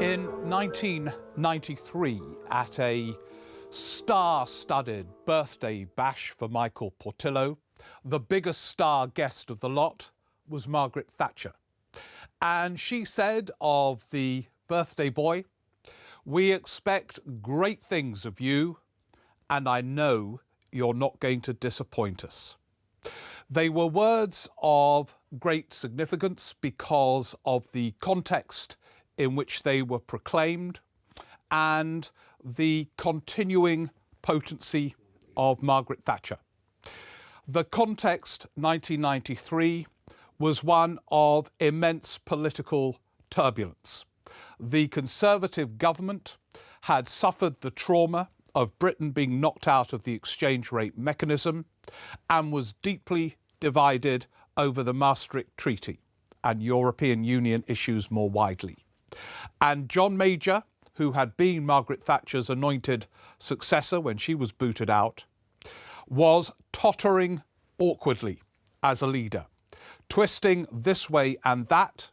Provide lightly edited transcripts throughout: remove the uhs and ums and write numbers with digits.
In 1993, at a star-studded birthday bash for Michael Portillo, the biggest star guest of the lot was Margaret Thatcher. And she said of the birthday boy, "We expect great things of you, and I know you're not going to disappoint us." They were words of great significance because of the context in which they were proclaimed and the continuing potency of Margaret Thatcher. The context, 1993, was one of immense political turbulence. The Conservative government had suffered the trauma of Britain being knocked out of the exchange rate mechanism and was deeply divided over the Maastricht Treaty and European Union issues more widely. And John Major, who had been Margaret Thatcher's anointed successor when she was booted out, was tottering awkwardly as a leader, twisting this way and that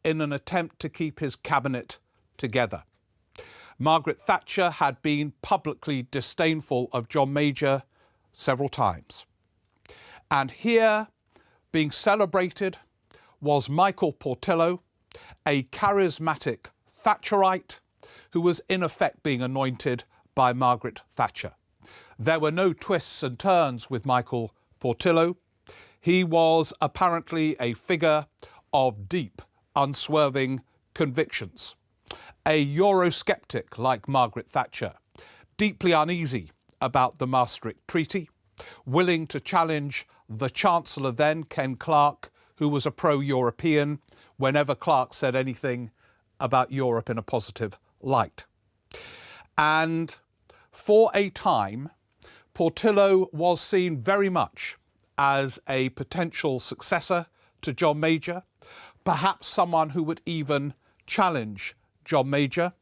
in an attempt to keep his cabinet together. Margaret Thatcher had been publicly disdainful of John Major several times. And here, being celebrated, was Michael Portillo, a charismatic Thatcherite who was in effect being anointed by Margaret Thatcher. There were no twists and turns with Michael Portillo. He was apparently a figure of deep, unswerving convictions. A Eurosceptic like Margaret Thatcher, deeply uneasy about the Maastricht Treaty, willing to challenge the Chancellor then, Ken Clarke, who was a pro-European, whenever Clarke said anything about Europe in a positive light. And for a time, Portillo was seen very much as a potential successor to John Major, perhaps someone who would even challenge John Major,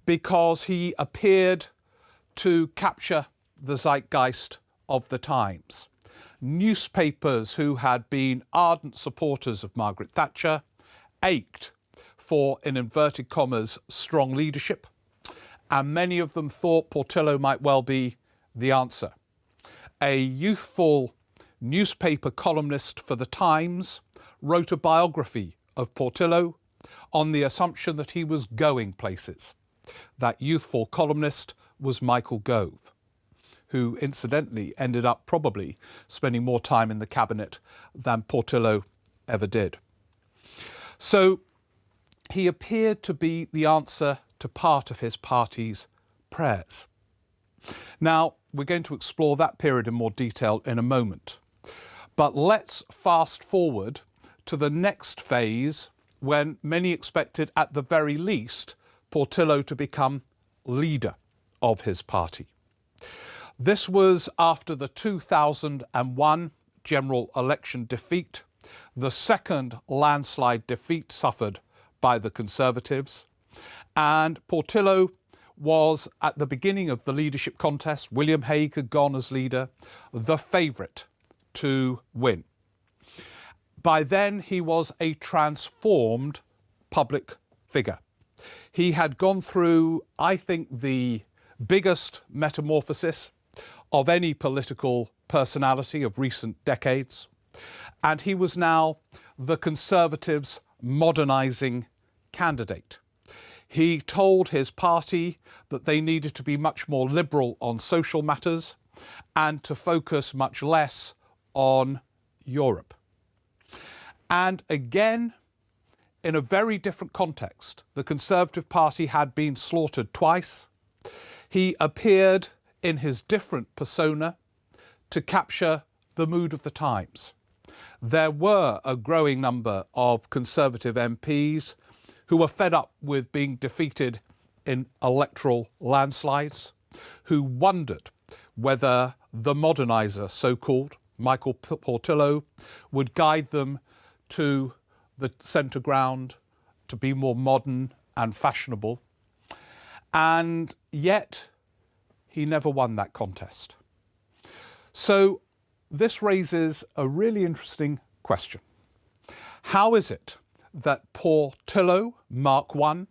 because he appeared to capture the zeitgeist of the times. Newspapers who had been ardent supporters of Margaret Thatcher ached for, in inverted commas, strong leadership, and many of them thought Portillo might well be the answer. A youthful newspaper columnist for the Times wrote a biography of Portillo on the assumption that he was going places. That youthful columnist was Michael Gove, who incidentally ended up probably spending more time in the cabinet than Portillo ever did. So he appeared to be the answer to part of his party's prayers. Now, we're going to explore that period in more detail in a moment. But let's fast forward to the next phase, when many expected, at the very least, Portillo to become leader of his party. This was after the 2001 general election defeat, the second landslide defeat suffered by the Conservatives, and Portillo was, at the beginning of the leadership contest, William Hague had gone as leader, the favourite to win. By then, he was a transformed public figure. He had gone through, I think, the biggest metamorphosis of any political personality of recent decades, and he was now the Conservatives' modernising candidate. He told his party that they needed to be much more liberal on social matters and to focus much less on Europe. And again, in a very different context, the Conservative Party had been slaughtered twice. He appeared in his different persona to capture the mood of the times. There were a growing number of Conservative MPs who were fed up with being defeated in electoral landslides, who wondered whether the moderniser, so-called, Michael Portillo, would guide them to the centre ground, to be more modern and fashionable. And yet, he never won that contest. So this raises a really interesting question. How is it that Portillo, Mark I,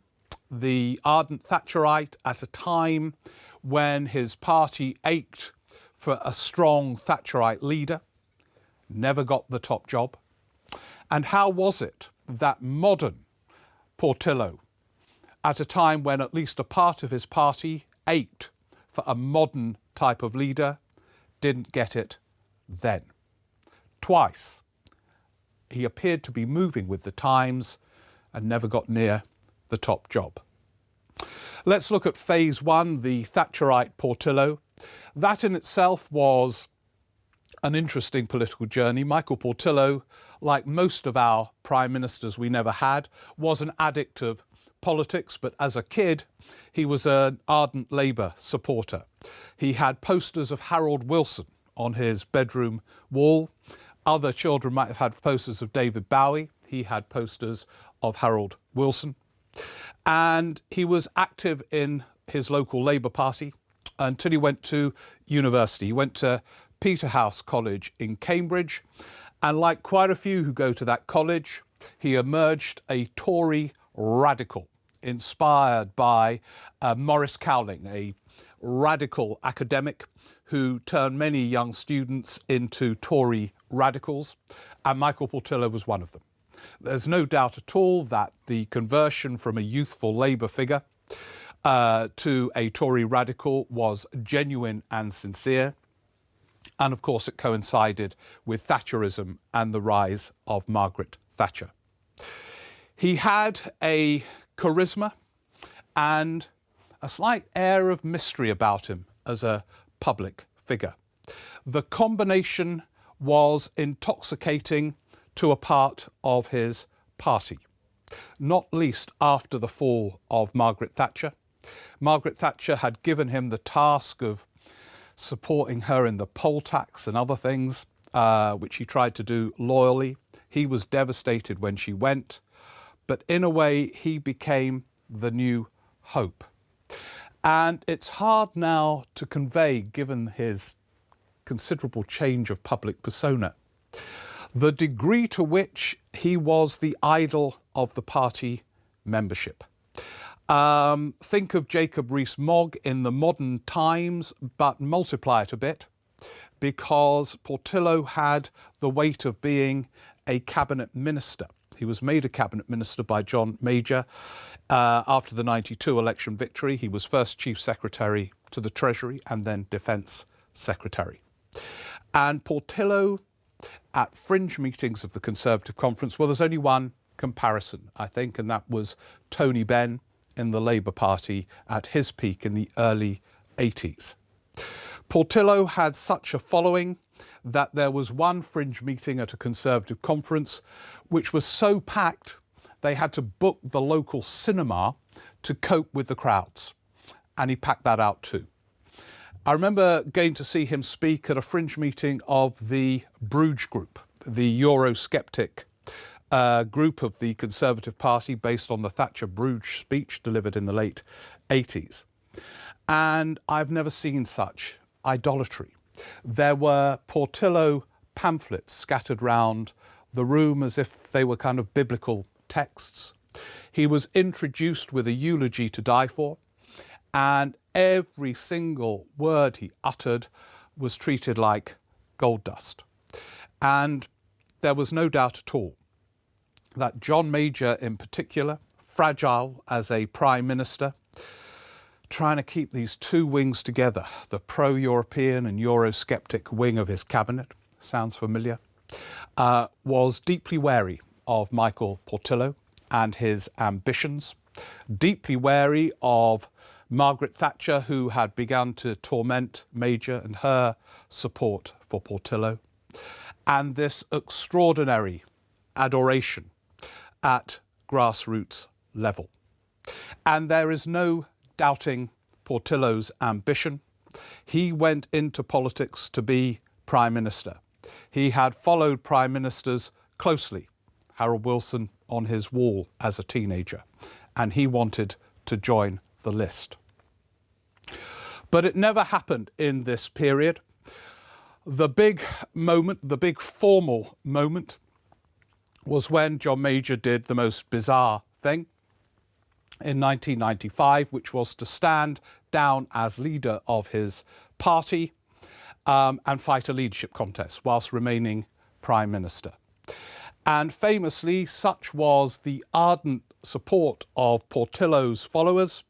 the ardent Thatcherite at a time when his party ached for a strong Thatcherite leader, never got the top job? And how was it that modern Portillo, at a time when at least a part of his party ached for a modern type of leader, didn't get it then? Twice he appeared to be moving with the times and never got near the top job. Let's look at phase one, the Thatcherite Portillo. That in itself was an interesting political journey. Michael Portillo, like most of our prime ministers we never had, was an addict of politics, but as a kid, he was an ardent Labour supporter. He had posters of Harold Wilson on his bedroom wall. Other children might have had posters of David Bowie. He had posters of Harold Wilson. And he was active in his local Labour Party until he went to university. He went to Peterhouse College in Cambridge. And like quite a few who go to that college, he emerged a Tory radical, inspired by Maurice Cowling, a radical academic who turned many young students into Tory radicals, and Michael Portillo was one of them. There's no doubt at all that the conversion from a youthful Labour figure to a Tory radical was genuine and sincere. And of course, it coincided with Thatcherism and the rise of Margaret Thatcher. He had a charisma and a slight air of mystery about him as a public figure. The combination was intoxicating to a part of his party, not least after the fall of Margaret Thatcher. Margaret Thatcher had given him the task of supporting her in the poll tax and other things, which he tried to do loyally. He was devastated when she went, but in a way he became the new hope. And it's hard now to convey, given his considerable change of public persona, the degree to which he was the idol of the party membership. Think of Jacob Rees-Mogg in the modern times, but multiply it a bit, because Portillo had the weight of being a cabinet minister. He was made a cabinet minister by John Major after the 92 election victory. He was first Chief Secretary to the Treasury and then Defence Secretary. And Portillo, at fringe meetings of the Conservative Conference, well, there's only one comparison, I think, and that was Tony Benn in the Labour Party at his peak in the early 80s. Portillo had such a following that there was one fringe meeting at a Conservative conference which was so packed they had to book the local cinema to cope with the crowds. And he packed that out too. I remember going to see him speak at a fringe meeting of the Bruges group, the Eurosceptic group of the Conservative Party based on the Thatcher Bruges speech delivered in the late 80s. And I've never seen such idolatry. There were Portillo pamphlets scattered round the room as if they were kind of biblical texts. He was introduced with a eulogy to die for, and every single word he uttered was treated like gold dust. And there was no doubt at all that John Major in particular, fragile as a prime minister, trying to keep these two wings together, the pro-European and Eurosceptic wing of his cabinet, sounds familiar, was deeply wary of Michael Portillo and his ambitions, deeply wary of Margaret Thatcher, who had begun to torment Major and her support for Portillo. and this extraordinary adoration at grassroots level. And there is no doubting Portillo's ambition. He went into politics to be Prime Minister. He had followed Prime Ministers closely, Harold Wilson on his wall as a teenager, and he wanted to join the list. But it never happened in this period. The big moment, the big formal moment, was when John Major did the most bizarre thing in 1995, which was to stand down as leader of his party and fight a leadership contest whilst remaining Prime Minister. And famously, such was the ardent support of Portillo's followers,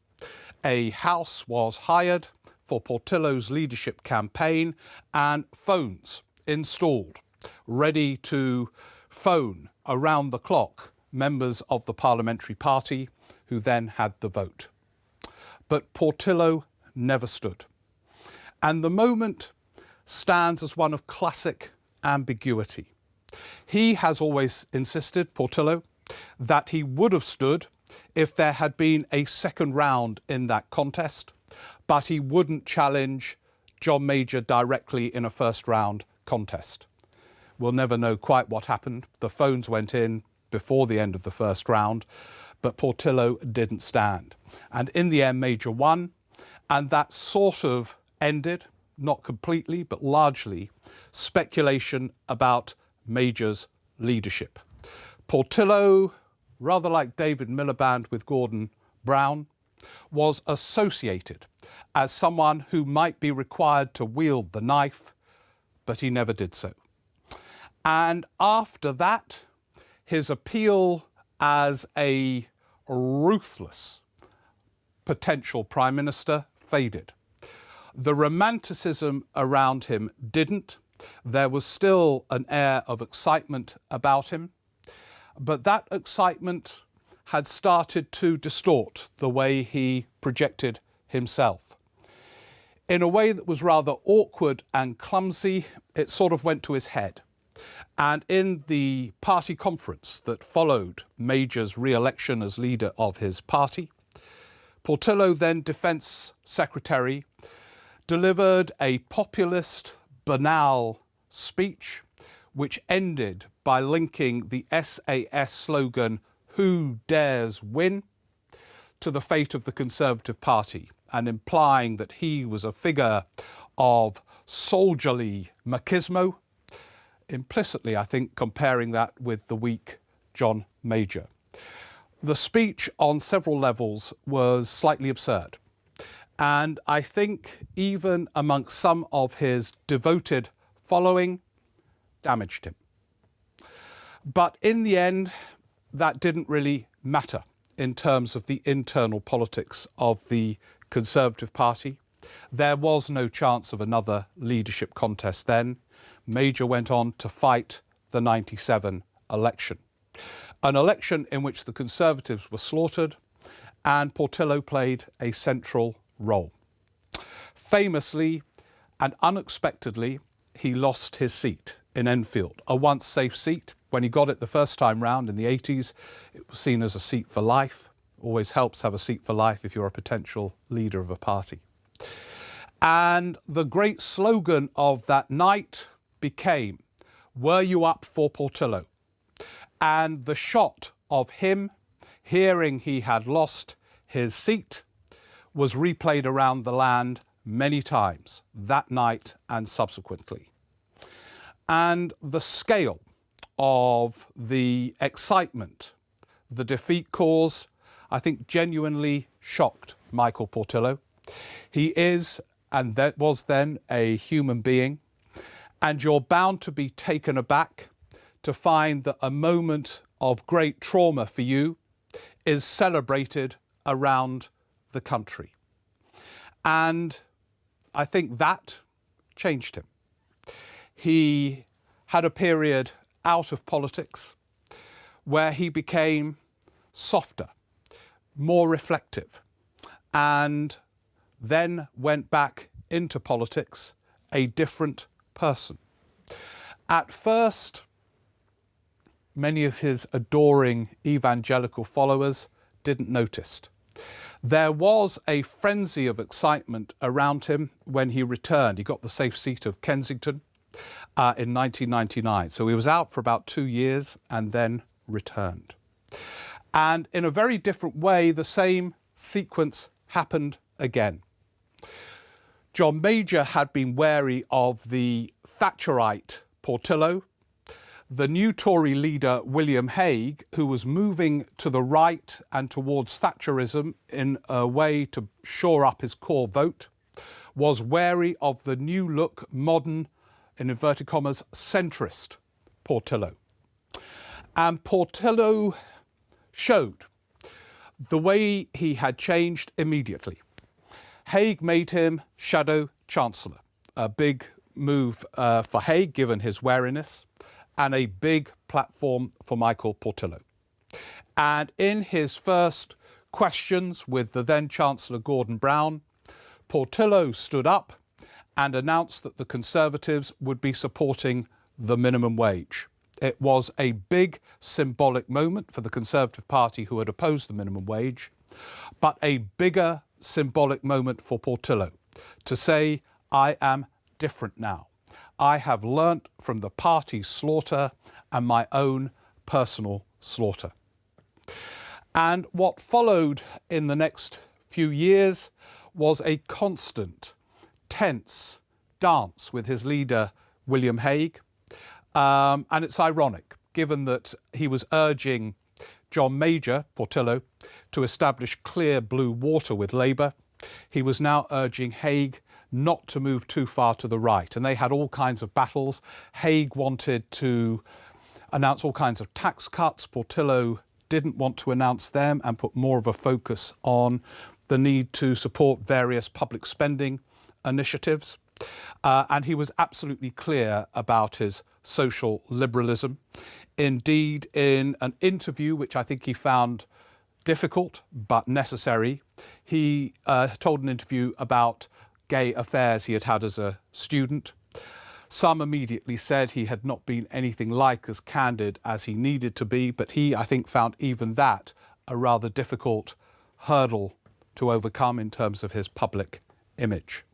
a house was hired for Portillo's leadership campaign and phones installed, ready to phone around the clock members of the parliamentary party who then had the vote. But Portillo never stood. And the moment stands as one of classic ambiguity. He has always insisted, Portillo, that he would have stood if there had been a second round in that contest, but he wouldn't challenge John Major directly in a first round contest. We'll never know quite what happened. The phones went in before the end of the first round, but Portillo didn't stand. And in the end, Major won, and that sort of ended, not completely, but largely, speculation about Major's leadership. Portillo, rather like David Miliband with Gordon Brown, was associated as someone who might be required to wield the knife, but he never did so. And after that, his appeal as a ruthless potential Prime Minister faded. The romanticism around him didn't. There was still an air of excitement about him, but that excitement had started to distort the way he projected himself. In a way that was rather awkward and clumsy, it sort of went to his head. And in the party conference that followed Major's re-election as leader of his party, Portillo, then Defence Secretary, delivered a populist, banal speech which ended by linking the SAS slogan, "Who dares win?" to the fate of the Conservative Party, and implying that he was a figure of soldierly machismo, implicitly, I think, comparing that with the weak John Major. The speech on several levels was slightly absurd, and I think even amongst some of his devoted following, damaged him. But in the end, that didn't really matter in terms of the internal politics of the Conservative Party. There was no chance of another leadership contest then. Major went on to fight the 97 election, an election in which the Conservatives were slaughtered, and Portillo played a central role. Famously and unexpectedly, he lost his seat in Enfield, a once safe seat. When he got it the first time round in the 80s, it was seen as a seat for life. Always helps to have a seat for life if you're a potential leader of a party. And the great slogan of that night became, "Were you up for Portillo?" And the shot of him hearing he had lost his seat was replayed around the land many times that night and subsequently. And the scale of the excitement the defeat caused, I think, genuinely shocked Michael Portillo. He is, and that was then, a human being, and you're bound to be taken aback to find that a moment of great trauma for you is celebrated around the country. And I think that changed him. He had a period out of politics where he became softer, more reflective, and then went back into politics a different person. At first, many of his adoring evangelical followers didn't notice. There was a frenzy of excitement around him when he returned. He got the safe seat of Kensington in 1999. So he was out for about 2 years and then returned. And in a very different way, the same sequence happened again. John Major had been wary of the Thatcherite Portillo. The new Tory leader, William Hague, who was moving to the right and towards Thatcherism in a way to shore up his core vote, was wary of the new look, modern, in inverted commas, centrist Portillo. And Portillo showed the way he had changed immediately. Hague made him Shadow Chancellor, a big move for Hague, given his wariness, and a big platform for Michael Portillo. And in his first questions with the then Chancellor Gordon Brown, Portillo stood up and announced that the Conservatives would be supporting the minimum wage. It was a big symbolic moment for the Conservative Party, who had opposed the minimum wage, but a bigger symbolic moment for Portillo to say, I am different now. I have learnt from the party's slaughter and my own personal slaughter. And what followed in the next few years was a constant, tense dance with his leader, William Hague. And it's ironic, given that he was urging John Major, Portillo, to establish clear blue water with Labour. He was now urging Hague not to move too far to the right. And they had all kinds of battles. Hague wanted to announce all kinds of tax cuts. Portillo didn't want to announce them and put more of a focus on the need to support various public spending initiatives. And he was absolutely clear about his social liberalism. Indeed, in an interview, which I think he found difficult but necessary, he told an interview about gay affairs he had had as a student. Some immediately said he had not been anything like as candid as he needed to be, but he, I think, found even that a rather difficult hurdle to overcome in terms of his public image.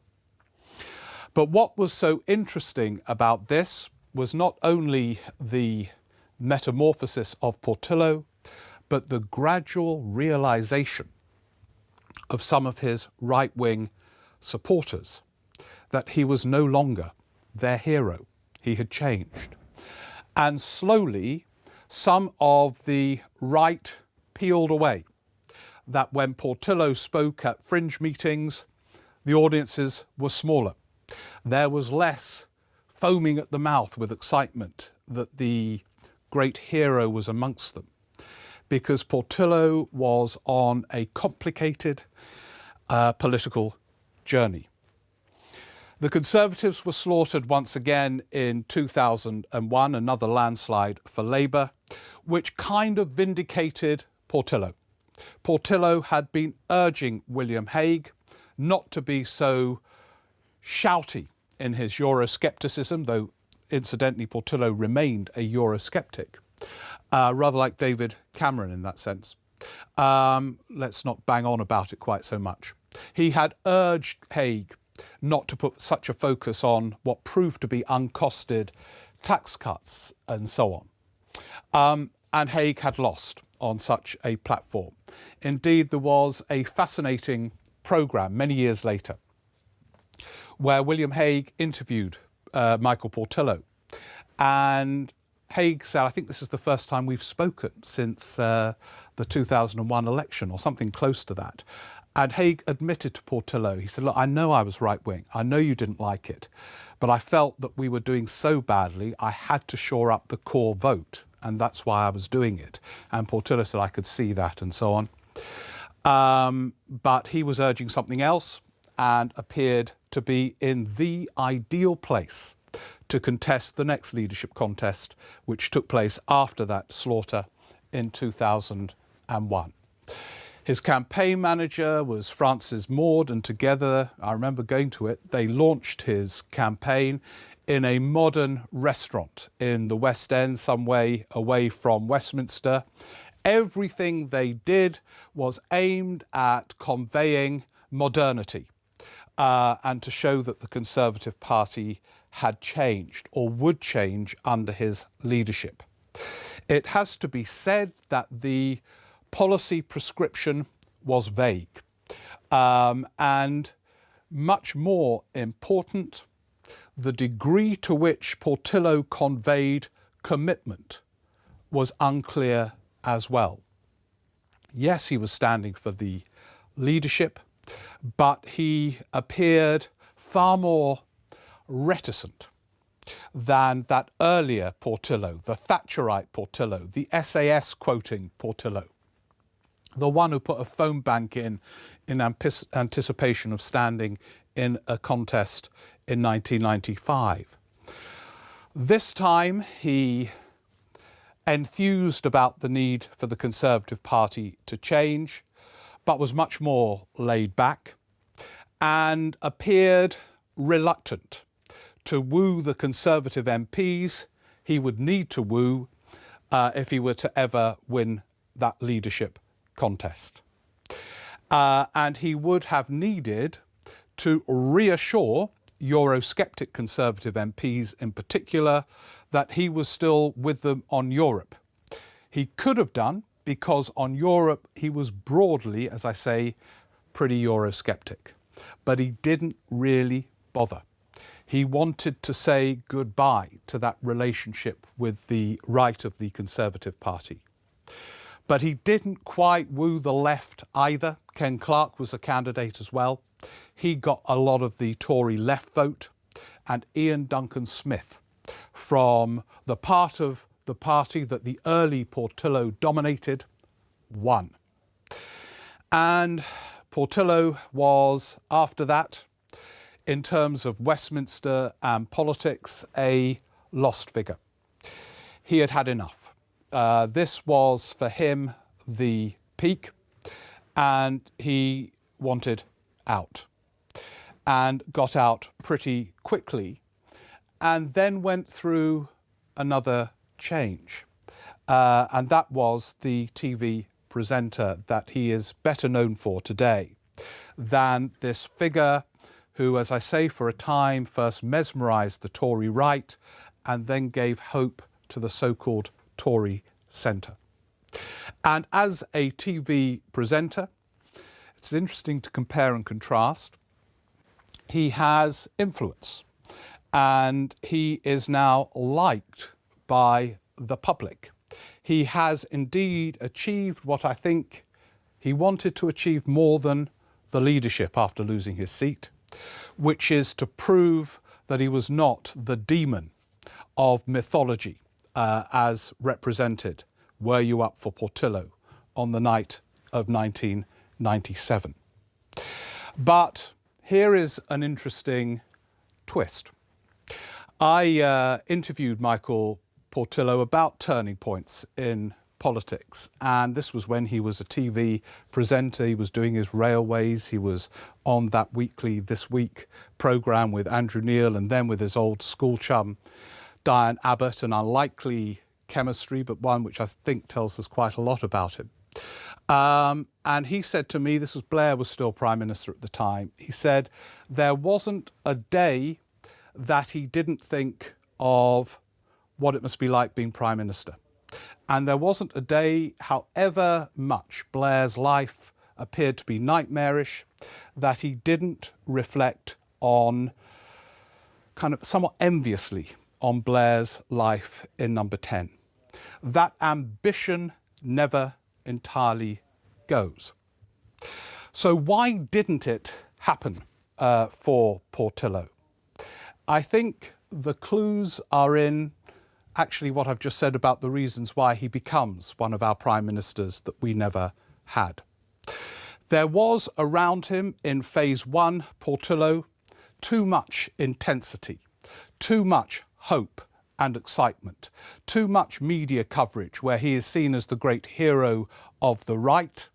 But what was so interesting about this was not only the metamorphosis of Portillo, but the gradual realization of some of his right-wing supporters that he was no longer their hero. He had changed. And slowly, some of the right peeled away, that when Portillo spoke at fringe meetings, the audiences were smaller. There was less foaming at the mouth with excitement that the great hero was amongst them, because Portillo was on a complicated political journey. The Conservatives were slaughtered once again in 2001, another landslide for Labour, which kind of vindicated Portillo. Portillo had been urging William Hague not to be so shouty in his Euroscepticism, though incidentally Portillo remained a Eurosceptic, rather like David Cameron in that sense. Let's not bang on about it quite so much. He had urged Hague not to put such a focus on what proved to be uncosted tax cuts and so on. And Hague had lost on such a platform. Indeed, there was a fascinating programme many years later where William Hague interviewed Michael Portillo. And Hague said, I think this is the first time we've spoken since the 2001 election or something close to that. And Hague admitted to Portillo, he said, look, I know I was right-wing. I know you didn't like it, but I felt that we were doing so badly, I had to shore up the core vote, and that's why I was doing it. And Portillo said, I could see that, and so on. But he was urging something else and appeared to be in the ideal place to contest the next leadership contest, which took place after that slaughter in 2001. His campaign manager was Francis Maud, and together, I remember going to it, they launched his campaign in a modern restaurant in the West End, some way away from Westminster. Everything they did was aimed at conveying modernity and to show that the Conservative Party had changed or would change under his leadership. It has to be said that the policy prescription was vague and, much more important, the degree to which Portillo conveyed commitment was unclear as well. Yes, he was standing for the leadership, but he appeared far more reticent than that earlier Portillo, the Thatcherite Portillo, the SAS quoting Portillo, the one who put a phone bank in anticipation of standing in a contest in 1995. This time he enthused about the need for the Conservative Party to change, but was much more laid back and appeared reluctant to woo the Conservative MPs he would need to woo if he were to ever win that leadership contest. And he would have needed to reassure Eurosceptic Conservative MPs in particular that he was still with them on Europe. He could have done, because on Europe he was broadly, as I say, pretty Eurosceptic. But he didn't really bother. He wanted to say goodbye to that relationship with the right of the Conservative Party. But he didn't quite woo the left either. Ken Clarke was a candidate as well. He got a lot of the Tory left vote, and Ian Duncan Smith, from the part of the party that the early Portillo dominated, won. And Portillo was, after that, in terms of Westminster and politics, a lost figure. He had had enough. This was for him the peak, and he wanted out, and got out pretty quickly, and then went through another change. And that was the TV presenter that he is better known for today than this figure who, as I say, for a time first mesmerised the Tory right and then gave hope to the so-called Tory centre. And as a TV presenter, it's interesting to compare and contrast. He has influence, and he is now liked by the public. He has indeed achieved what I think he wanted to achieve more than the leadership after losing his seat, which is to prove that he was not the demon of mythology as represented, were you up for Portillo, on the night of 1997. But here is an interesting twist. I interviewed Michael Portillo about turning points in politics, and this was when he was a TV presenter. He was doing his railways. He was on that weekly This Week programme with Andrew Neil, and then with his old school chum Diane Abbott, an unlikely chemistry, but one which I think tells us quite a lot about him. And he said to me, this was Blair was still Prime Minister at the time, he said there wasn't a day that he didn't think of what it must be like being Prime Minister. And there wasn't a day, however much Blair's life appeared to be nightmarish, that he didn't reflect on, kind of somewhat enviously, on Blair's life in Number 10. That ambition never entirely goes. So why didn't it happen for Portillo? I think the clues are in actually what I've just said about the reasons why he becomes one of our prime ministers that we never had. There was around him in phase one, Portillo, too much intensity, too much hope and excitement, too much media coverage where he is seen as the great hero of the right,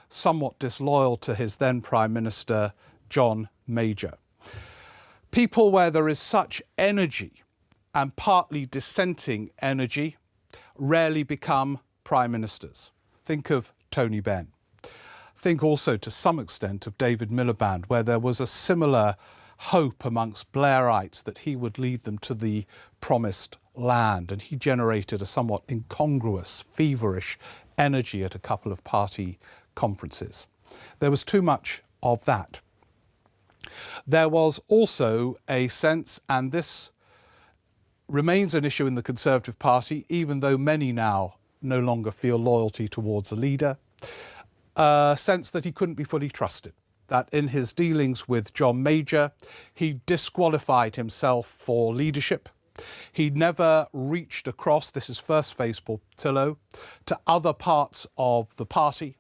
somewhat disloyal to his then Prime Minister, John Major. People where there is such energy and partly dissenting energy rarely become prime ministers. Think of Tony Benn. Think also to some extent of David Miliband, where there was a similar hope amongst Blairites that he would lead them to the promised land, and he generated a somewhat incongruous, feverish energy at a couple of party conferences. There was too much of that. There was also a sense, and this remains an issue in the Conservative Party, even though many now no longer feel loyalty towards the leader, a sense that he couldn't be fully trusted, that in his dealings with John Major, he disqualified himself for leadership. He never reached across, this is first phase Portillo, to other parts of the party.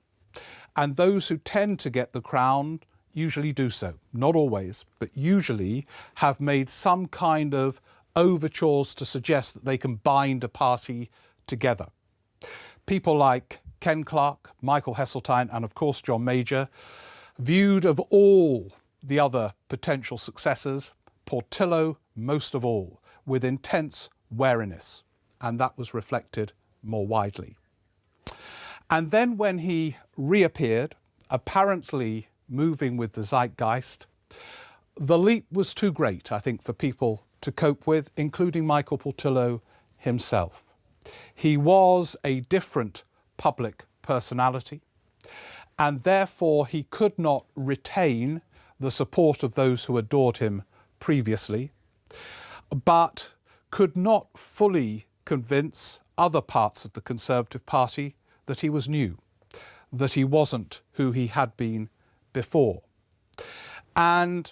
And those who tend to get the crown usually do so, not always, but usually have made some kind of overtures to suggest that they can bind a party together. People like Ken Clarke, Michael Heseltine, and of course John Major, viewed of all the other potential successors, Portillo most of all, with intense wariness, and that was reflected more widely. And then when he reappeared, apparently moving with the zeitgeist, the leap was too great, I think, for people to cope with, including Michael Portillo himself. He was a different public personality, and therefore he could not retain the support of those who adored him previously, but could not fully convince other parts of the Conservative Party that he was new, that he wasn't who he had been before. And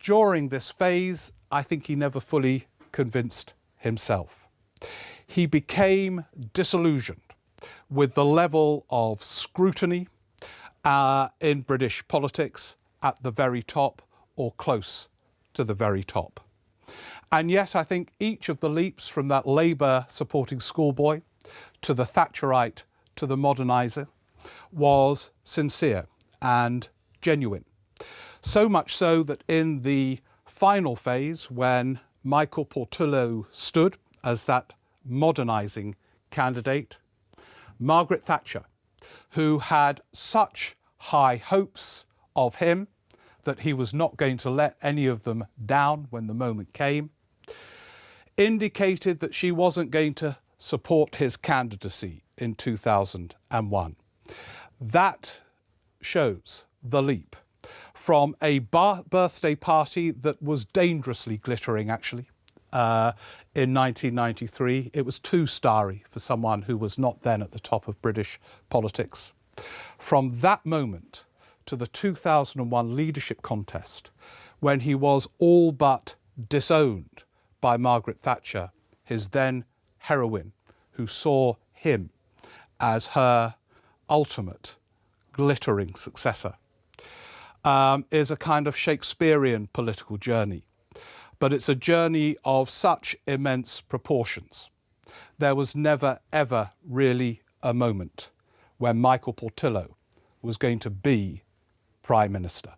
during this phase, I think he never fully convinced himself. He became disillusioned with the level of scrutiny in British politics at the very top or close to the very top. And yet I think each of the leaps from that Labour supporting schoolboy to the Thatcherite to the modernizer was sincere and genuine. So much so that in the final phase, when Michael Portillo stood as that modernising candidate, Margaret Thatcher, who had such high hopes of him that he was not going to let any of them down when the moment came, indicated that she wasn't going to support his candidacy in 2001. That shows the leap from a birthday party that was dangerously glittering, actually, in 1993. It was too starry for someone who was not then at the top of British politics. From that moment to the 2001 leadership contest, when he was all but disowned by Margaret Thatcher, his then heroine, who saw him as her ultimate glittering successor, is a kind of Shakespearean political journey. But it's a journey of such immense proportions. There was never, ever really a moment when Michael Portillo was going to be Prime Minister.